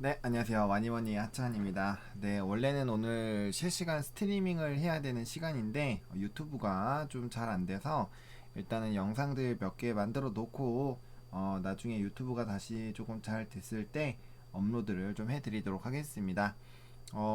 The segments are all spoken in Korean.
네, 안녕하세요. 와니워니 하찬입니다. 네, 원래는 오늘 실시간 스트리밍을 해야 되는 시간인데 유튜브가 좀 잘 안 돼서 일단은 영상들 몇 개 만들어 놓고 나중에 유튜브가 다시 조금 잘 됐을 때 업로드를 좀 해드리도록 하겠습니다.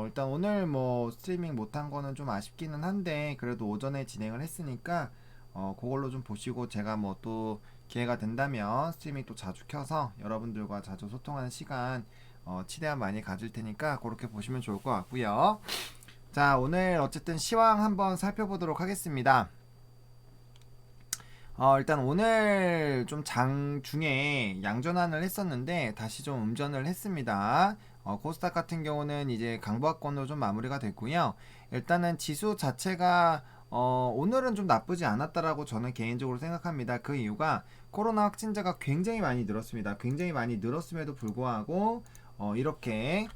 일단 오늘 뭐 스트리밍 못한 거는 좀 아쉽기는 한데 그래도 오전에 진행을 했으니까 그걸로 좀 보시고 제가 뭐 또 기회가 된다면 스트리밍 또 자주 켜서 여러분들과 자주 소통하는 시간 최대한 많이 가질 테니까 그렇게 보시면 좋을 것 같고요. 자, 오늘 어쨌든 시황 한번 살펴보도록 하겠습니다. 일단 오늘 좀 장중에 양전환을 했었는데 다시 좀 음전을 했습니다. 코스닥 같은 경우는 이제 강보합권으로 좀 마무리가 됐고요. 일단은 지수 자체가 오늘은 좀 나쁘지 않았다라고 저는 개인적으로 생각합니다. 그 이유가 코로나 확진자가 굉장히 많이 늘었습니다. 굉장히 많이 늘었음에도 불구하고 이렇게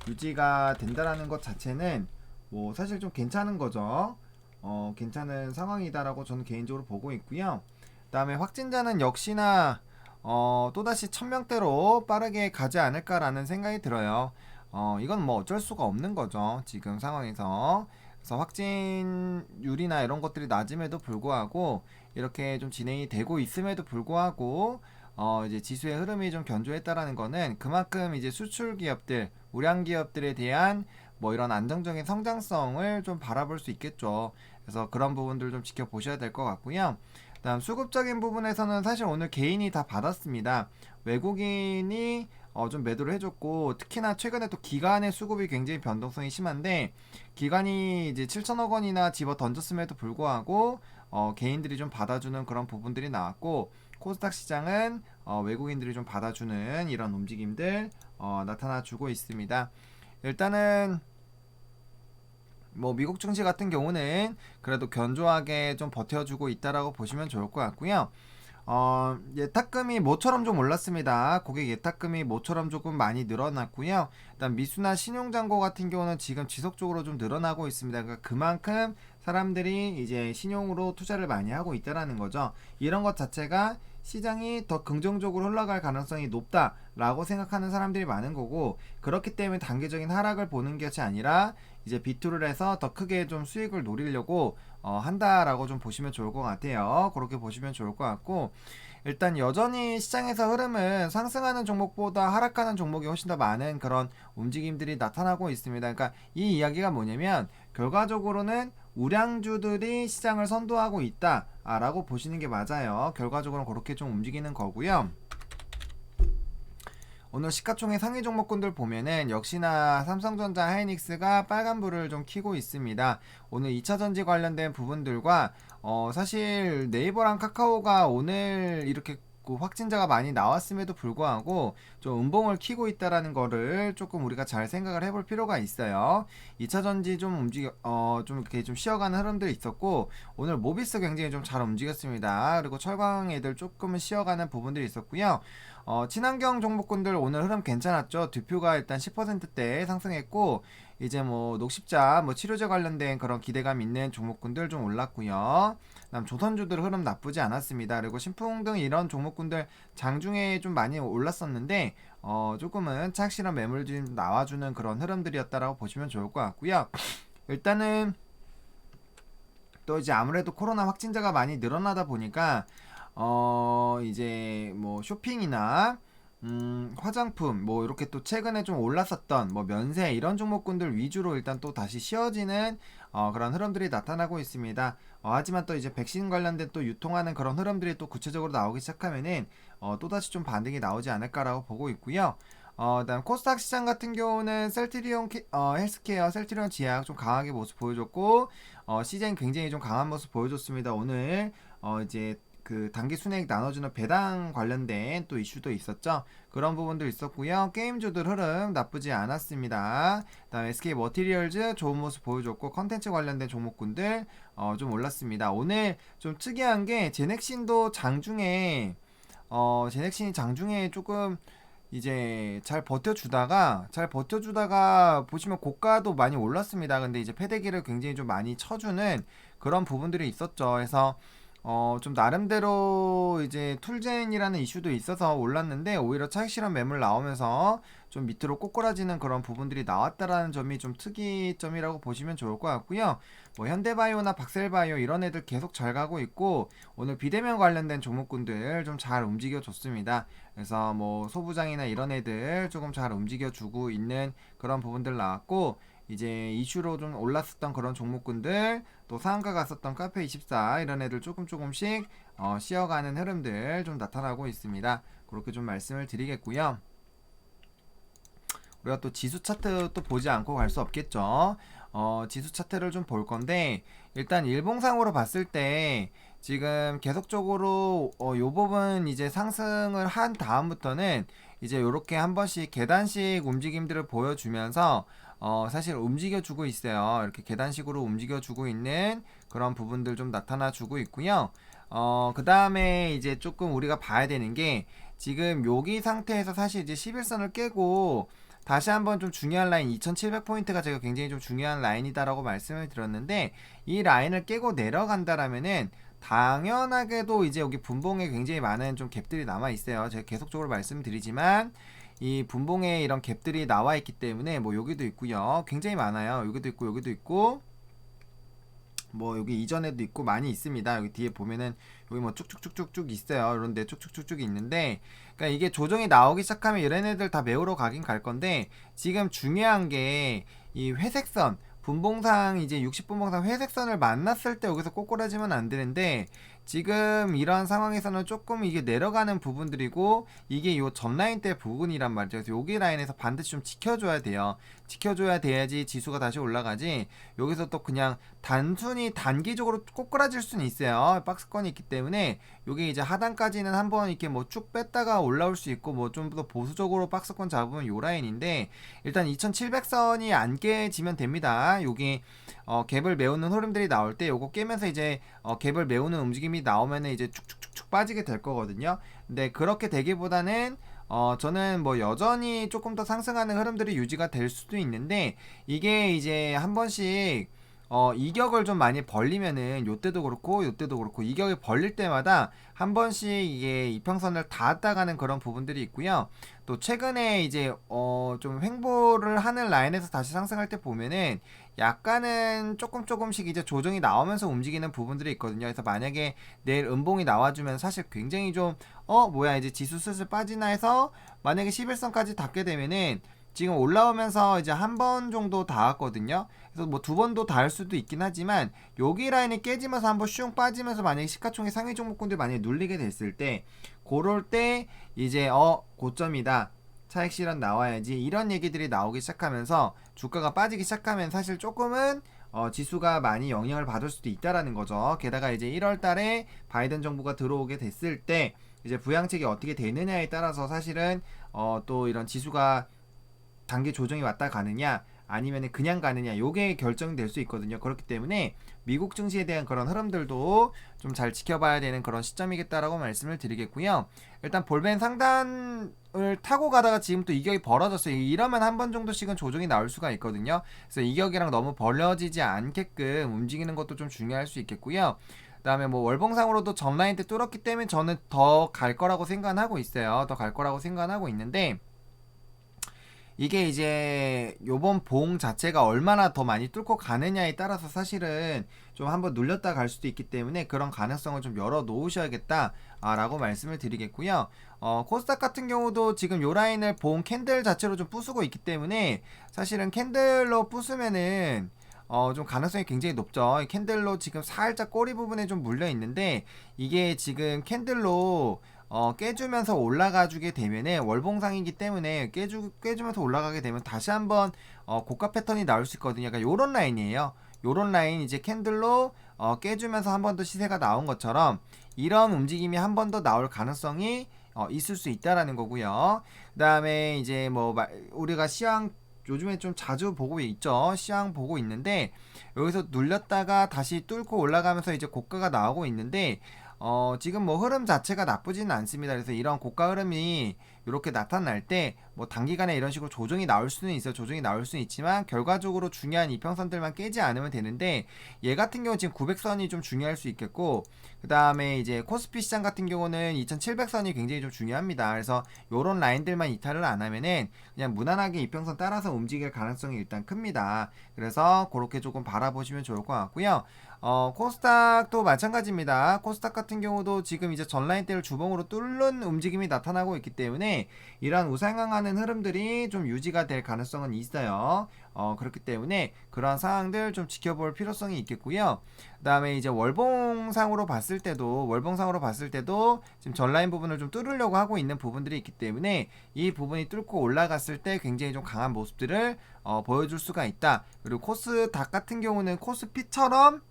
유지가 된다라는 것 자체는 뭐 사실 좀 괜찮은 거죠. 괜찮은 상황이다라고 저는 개인적으로 보고 있고요. 그 다음에 확진자는 역시나 또다시 1000명대로 빠르게 가지 않을까라는 생각이 들어요. 이건 뭐 어쩔 수가 없는 거죠. 지금 상황에서. 그래서 확진율이나 이런 것들이 낮음에도 불구하고 이렇게 좀 진행이 되고 있음에도 불구하고 이제 지수의 흐름이 좀 견조했다라는 거는 그만큼 이제 수출 기업들, 우량 기업들에 대한 뭐 이런 안정적인 성장성을 좀 바라볼 수 있겠죠. 그래서 그런 부분들 좀 지켜보셔야 될 것 같고요. 다음 수급적인 부분에서는 사실 오늘 개인이 다 받았습니다. 외국인이 좀 매도를 해줬고 특히나 최근에 또 기관의 수급이 굉장히 변동성이 심한데 기관이 이제 7천억 원이나 집어 던졌음에도 불구하고 개인들이 좀 받아주는 그런 부분들이 나왔고 코스닥 시장은 외국인들이 좀 받아주는 이런 움직임들 나타나주고 있습니다. 일단은 뭐 미국 증시 같은 경우는 그래도 견조하게 좀 버텨주고 있다라고 보시면 좋을 것 같고요. 예탁금이 모처럼 좀 올랐습니다. 고객 예탁금이 모처럼 조금 많이 늘어났고요. 일단 미수나 신용잔고 같은 경우는 지금 지속적으로 좀 늘어나고 있습니다. 그러니까 그만큼 사람들이 이제 신용으로 투자를 많이 하고 있다라는 거죠. 이런 것 자체가 시장이 더 긍정적으로 흘러갈 가능성이 높다라고 생각하는 사람들이 많은 거고 그렇기 때문에 단기적인 하락을 보는 것이 아니라 이제 비투를 해서 더 크게 좀 수익을 노리려고 한다라고 좀 보시면 좋을 것 같아요. 그렇게 보시면 좋을 것 같고 일단 여전히 시장에서 흐름은 상승하는 종목보다 하락하는 종목이 훨씬 더 많은 그런 움직임들이 나타나고 있습니다. 그러니까 이 이야기가 뭐냐면 결과적으로는 우량주들이 시장을 선도하고 있다라고 보시는 게 맞아요. 결과적으로 그렇게 좀 움직이는 거고요. 오늘 시가총액 상위 종목군들 보면은 역시나 삼성전자, 하이닉스가 빨간불을 좀 켜고 있습니다. 오늘 2차전지 관련된 부분들과 사실 네이버랑 카카오가 오늘 이렇게 그 확진자가 많이 나왔음에도 불구하고 좀 음봉을 켜고 있다라는 거를 조금 우리가 잘 생각을 해볼 필요가 있어요. 2차전지 좀 좀 이렇게 좀 쉬어가는 흐름들이 있었고 오늘 모비스 굉장히 좀 잘 움직였습니다. 그리고 철강 애들 조금은 쉬어가는 부분들이 있었고요. 친환경 종목군들 오늘 흐름 괜찮았죠. 듀표가 일단 10%대 상승했고 이제 뭐 녹십자, 뭐 치료제 관련된 그런 기대감 있는 종목군들 좀 올랐고요. 그다음 조선주들 흐름 나쁘지 않았습니다. 그리고 신풍 등 이런 종목군들 장중에 좀 많이 올랐었는데 조금은 착실한 매물들이 좀 나와주는 그런 흐름들이었다라고 보시면 좋을 것 같고요. 일단은 또 이제 아무래도 코로나 확진자가 많이 늘어나다 보니까 이제 뭐 쇼핑이나 화장품 뭐 이렇게 또 최근에 좀 올랐었던 뭐 면세 이런 종목군들 위주로 일단 또 다시 쉬어지는 그런 흐름들이 나타나고 있습니다. 하지만 또 이제 백신 관련된 또 유통하는 그런 흐름들이 또 구체적으로 나오기 시작하면은 또다시 좀 반등이 나오지 않을까라고 보고 있고요. 그다음 코스닥 시장 같은 경우는 셀트리온 헬스케어, 셀트리온 지약 좀 강하게 모습 보여줬고 시장 굉장히 좀 강한 모습 보여줬습니다. 오늘 이제 그 단기 순이익 나눠주는 배당 관련된 또 이슈도 있었죠. 그런 부분도 있었고요. 게임주들 흐름 나쁘지 않았습니다. 그다음 SK 머티리얼즈 좋은 모습 보여줬고 컨텐츠 관련된 종목군들 좀 올랐습니다. 오늘 좀 특이한 게 제넥신이 장중에 조금 이제 잘 버텨주다가 보시면 고가도 많이 올랐습니다. 근데 이제 패대기를 굉장히 좀 많이 쳐주는 그런 부분들이 있었죠. 그래서 좀 나름대로 이제 툴젠이라는 이슈도 있어서 올랐는데 오히려 차익 실현 매물 나오면서 좀 밑으로 꼬꾸라지는 그런 부분들이 나왔다라는 점이 좀 특이점이라고 보시면 좋을 것 같고요. 뭐 현대바이오나 박셀바이오 이런 애들 계속 잘 가고 있고, 오늘 비대면 관련된 종목군들 좀 잘 움직여 줬습니다. 그래서 뭐 소부장이나 이런 애들 조금 잘 움직여 주고 있는 그런 부분들 나왔고, 이제 이슈로 좀 올랐었던 그런 종목군들, 또 상한가 갔었던 카페24 이런 애들 조금씩 쉬어가는 흐름들 좀 나타나고 있습니다. 그렇게 좀 말씀을 드리겠고요. 우리가 또 지수 차트 또 보지 않고 갈 수 없겠죠. 지수 차트를 좀 볼 건데, 일단 일봉상으로 봤을 때 지금 계속적으로 요 부분 이제 상승을 한 다음부터는 이제 요렇게 한 번씩 계단식 움직임들을 보여주면서 사실 움직여주고 있어요. 이렇게 계단식으로 움직여주고 있는 그런 부분들 좀 나타나주고 있고요. 그 다음에 이제 조금 우리가 봐야 되는 게, 지금 여기 상태에서 사실 이제 11선을 깨고 다시 한번 좀 중요한 라인 2700포인트가 제가 굉장히 좀 중요한 라인이다라고 말씀을 드렸는데, 이 라인을 깨고 내려간다라면은 당연하게도 이제 여기 분봉에 굉장히 많은 좀 갭들이 남아 있어요. 제가 계속적으로 말씀드리지만 이 분봉에 이런 갭들이 나와 있기 때문에, 뭐 여기도 있고요, 굉장히 많아요. 여기도 있고 여기도 있고, 뭐 여기 이전에도 있고 많이 있습니다. 여기 뒤에 보면은 여기 뭐 쭉쭉쭉쭉쭉 있어요. 이런데 쭉쭉쭉쭉 있는데, 그러니까 이게 조정이 나오기 시작하면 이런 애들 다 메우러 가긴 갈 건데, 지금 중요한 게 이 회색선 분봉상 이제 60분봉상 회색선을 만났을 때 여기서 꼬꾸라지면 안 되는데, 지금 이런 상황에서는 조금 이게 내려가는 부분들이고, 이게 요 전라인 때 부분이란 말이죠. 그래서 여기 라인에서 반드시 좀 지켜줘야 돼요. 지켜줘야 돼야지 지수가 다시 올라가지, 여기서 또 그냥 단순히 단기적으로 꼬꾸라질 수는 있어요. 박스권이 있기 때문에 요게 이제 하단까지는 한번 이렇게 뭐 쭉 뺐다가 올라올 수 있고, 뭐 좀 더 보수적으로 박스권 잡으면 요 라인인데, 일단 2700선이 안 깨지면 됩니다. 여기 갭을 메우는 흐름들이 나올 때 요거 깨면서 이제 갭을 메우는 움직임이 나오면은 이제 축축축축 빠지게 될 거거든요. 근데 그렇게 되기보다는 저는 뭐 여전히 조금 더 상승하는 흐름들이 유지가 될 수도 있는데, 이게 이제 한 번씩 이격을 좀 많이 벌리면은, 요때도 그렇고 요때도 그렇고 이격을 벌릴 때마다 한 번씩 이게 이평선을 닿았다 가는 그런 부분들이 있고요. 또 최근에 이제 좀 횡보를 하는 라인에서 다시 상승할 때 보면은 약간은 조금씩 이제 조정이 나오면서 움직이는 부분들이 있거든요. 그래서 만약에 내일 음봉이 나와주면 사실 굉장히 좀 뭐야 이제 지수 슬슬 빠지나 해서, 만약에 11선까지 닿게 되면은 지금 올라오면서 이제 한 번 정도 닿았거든요. 그래서 뭐 두 번도 닿을 수도 있긴 하지만, 여기 라인이 깨지면서 한번 슝 빠지면서 만약에 시가총액 상위 종목군들 만약에 눌리게 됐을 때, 그럴 때 이제 고점이다, 차익 실현 나와야지, 이런 얘기들이 나오기 시작하면서 주가가 빠지기 시작하면 사실 조금은 지수가 많이 영향을 받을 수도 있다라는 거죠. 게다가 이제 1월 달에 바이든 정부가 들어오게 됐을 때 이제 부양책이 어떻게 되느냐에 따라서 사실은 또 이런 지수가 단기 조정이 왔다 가느냐 아니면 그냥 가느냐, 요게 결정될 수 있거든요. 그렇기 때문에 미국 증시에 대한 그런 흐름들도 좀 잘 지켜봐야 되는 그런 시점이겠다라고 말씀을 드리겠고요. 일단 볼벤 상단을 타고 가다가 지금 또 이격이 벌어졌어요. 이러면 한 번 정도씩은 조정이 나올 수가 있거든요. 그래서 이격이랑 너무 벌어지지 않게끔 움직이는 것도 좀 중요할 수 있겠고요. 그 다음에 뭐 월봉상으로도 전라인 때 뚫었기 때문에 저는 더 갈 거라고 생각하고 있어요. 더 갈 거라고 생각하고 있는데, 이게 이제 요번 봉 자체가 얼마나 더 많이 뚫고 가느냐에 따라서 사실은 좀 한번 눌렸다 갈 수도 있기 때문에, 그런 가능성을 좀 열어 놓으셔야겠다 라고 말씀을 드리겠고요. 코스닥 같은 경우도 지금 요 라인을 봉 캔들 자체로 좀 부수고 있기 때문에, 사실은 캔들로 부수면은 좀 가능성이 굉장히 높죠. 캔들로 지금 살짝 꼬리 부분에 좀 물려 있는데, 이게 지금 캔들로 깨주면서 올라가 주게 되면은, 월봉상이기 때문에 깨주면서 올라가게 되면 다시 한번 고가 패턴이 나올 수 있거든요. 그러니까 요런 라인이에요. 요런 라인 이제 캔들로 깨주면서 한 번 더 시세가 나온 것처럼, 이런 움직임이 한 번 더 나올 가능성이 있을 수 있다라는 거고요. 그 다음에 이제 뭐 우리가 시황 요즘에 좀 자주 보고 있죠. 시황 보고 있는데, 여기서 눌렸다가 다시 뚫고 올라가면서 이제 고가가 나오고 있는데, 지금 뭐 흐름 자체가 나쁘지는 않습니다. 그래서 이런 고가 흐름이 이렇게 나타날 때 뭐 단기간에 이런 식으로 조정이 나올 수는 있어요. 조정이 나올 수는 있지만 결과적으로 중요한 이평선들만 깨지 않으면 되는데, 얘 같은 경우는 지금 900선이 좀 중요할 수 있겠고, 그 다음에 이제 코스피 시장 같은 경우는 2700선이 굉장히 좀 중요합니다. 그래서 요런 라인들만 이탈을 안 하면은 그냥 무난하게 이평선 따라서 움직일 가능성이 일단 큽니다. 그래서 그렇게 조금 바라보시면 좋을 것 같고요. 코스닥도 마찬가지입니다. 코스닥 같은 경우도 지금 이제 전라인대를 주봉으로 뚫는 움직임이 나타나고 있기 때문에 이러한 우상향하는 흐름들이 좀 유지가 될 가능성은 있어요. 그렇기 때문에 그러한 상황들 좀 지켜볼 필요성이 있겠고요. 그 다음에 이제 월봉상으로 봤을 때도 지금 전라인 부분을 좀 뚫으려고 하고 있는 부분들이 있기 때문에 이 부분이 뚫고 올라갔을 때 굉장히 좀 강한 모습들을 보여줄 수가 있다. 그리고 코스닥 같은 경우는 코스피처럼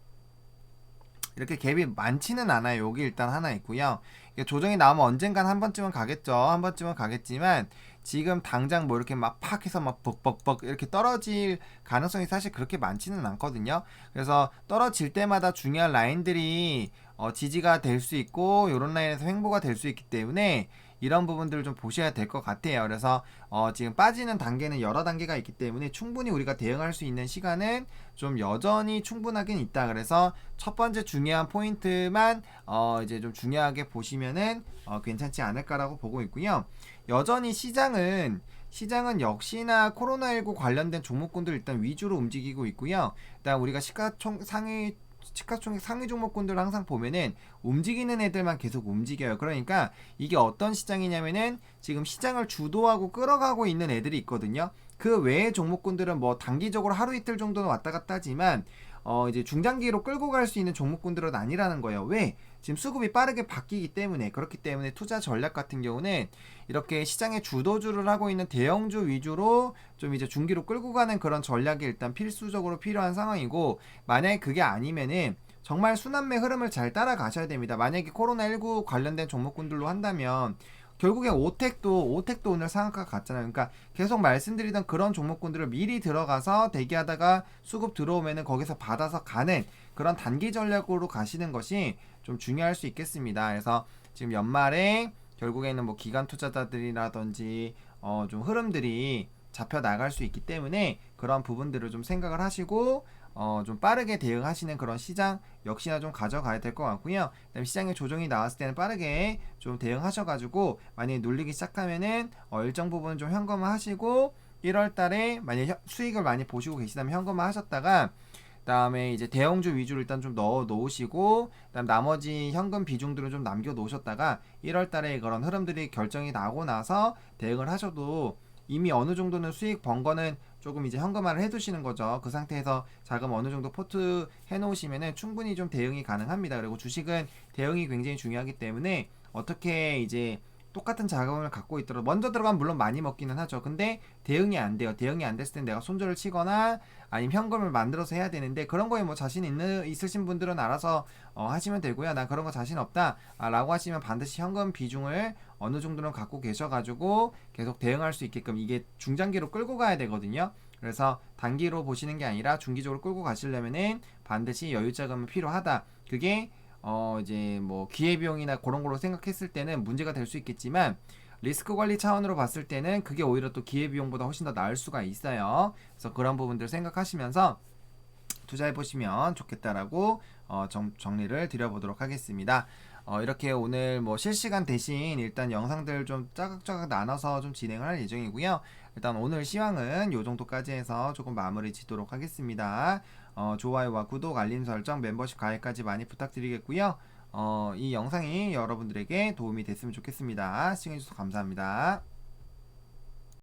이렇게 갭이 많지는 않아요. 여기 일단 하나 있고요. 조정이 나오면 언젠간 한 번쯤은 가겠죠. 한 번쯤은 가겠지만 지금 당장 뭐 이렇게 막 팍 해서 막 벅벅벅 이렇게 떨어질 가능성이 사실 그렇게 많지는 않거든요. 그래서 떨어질 때마다 중요한 라인들이 지지가 될 수 있고 이런 라인에서 횡보가 될 수 있기 때문에 이런 부분들을 좀 보셔야 될 것 같아요. 그래서 지금 빠지는 단계는 여러 단계가 있기 때문에 충분히 우리가 대응할 수 있는 시간은 좀 여전히 충분하긴 있다. 그래서 첫 번째 중요한 포인트만 이제 좀 중요하게 보시면은 괜찮지 않을까라고 보고 있고요. 여전히 시장은 역시나 코로나19 관련된 종목군들 일단 위주로 움직이고 있고요. 일단 우리가 시가총액 상위 종목군들 항상 보면은 움직이는 애들만 계속 움직여요. 그러니까 이게 어떤 시장이냐면은 지금 시장을 주도하고 끌어가고 있는 애들이 있거든요. 그 외의 종목군들은 뭐 단기적으로 하루 이틀 정도는 왔다 갔다 하지만 이제 중장기로 끌고 갈 수 있는 종목군들은 아니라는 거예요. 왜? 지금 수급이 빠르게 바뀌기 때문에. 그렇기 때문에 투자 전략 같은 경우는 이렇게 시장의 주도주를 하고 있는 대형주 위주로 좀 이제 중기로 끌고 가는 그런 전략이 일단 필수적으로 필요한 상황이고, 만약에 그게 아니면은 정말 순환매 흐름을 잘 따라가셔야 됩니다. 만약에 코로나19 관련된 종목군들로 한다면 결국엔 오텍도 오늘 상한가 갔잖아요. 그러니까 계속 말씀드리던 그런 종목군들을 미리 들어가서 대기하다가 수급 들어오면은 거기서 받아서 가는 그런 단기 전략으로 가시는 것이 좀 중요할 수 있겠습니다. 그래서 지금 연말에 결국에는 뭐 기관 투자자들이라든지 좀 흐름들이 잡혀 나갈 수 있기 때문에 그런 부분들을 좀 생각을 하시고 좀 빠르게 대응하시는 그런 시장 역시나 좀 가져가야 될 것 같고요. 그다음에 시장에 조정이 나왔을 때는 빠르게 좀 대응하셔가지고 만약에 눌리기 시작하면은 일정 부분 좀 현금화 하시고 1월 달에 만약에 수익을 많이 보시고 계시다면 현금화 하셨다가 그다음에 이제 대형주 위주로 일단 좀 넣어 놓으시고 그다음 나머지 현금 비중들을 좀 남겨 놓으셨다가 1월 달에 그런 흐름들이 결정이 나고 나서 대응을 하셔도 이미 어느 정도는 수익 번 거는 조금 이제 현금화를 해두시는 거죠. 그 상태에서 자금 어느 정도 포트 해놓으시면은 충분히 좀 대응이 가능합니다. 그리고 주식은 대응이 굉장히 중요하기 때문에 어떻게 이제 똑같은 자금을 갖고 있더라도 먼저 들어가면 물론 많이 먹기는 하죠. 근데 대응이 안 돼요. 대응이 안 됐을 땐 내가 손절을 치거나 아니면 현금을 만들어서 해야 되는데 그런 거에 뭐 자신 있으신 분들은 알아서 하시면 되고요. 난 그런 거 자신 없다 라고 하시면 반드시 현금 비중을 어느 정도는 갖고 계셔가지고 계속 대응할 수 있게끔 이게 중장기로 끌고 가야 되거든요. 그래서 단기로 보시는 게 아니라 중기적으로 끌고 가시려면은 반드시 여유 자금은 필요하다. 그게 이제 뭐 기회비용이나 그런 걸로 생각했을 때는 문제가 될 수 있겠지만 리스크 관리 차원으로 봤을 때는 그게 오히려 또 기회비용보다 훨씬 더 나을 수가 있어요. 그래서 그런 부분들 생각하시면서 투자해 보시면 좋겠다라고 정리를 드려보도록 하겠습니다. 이렇게 오늘 뭐 실시간 대신 일단 영상들 좀 짜각짜각 나눠서 좀 진행을 할 예정이고요. 일단 오늘 시황은 요 정도까지 해서 조금 마무리 짓도록 하겠습니다. 좋아요와 구독, 알림 설정, 멤버십 가입까지 많이 부탁드리겠고요. 이 영상이 여러분들에게 도움이 됐으면 좋겠습니다. 시청해주셔서 감사합니다.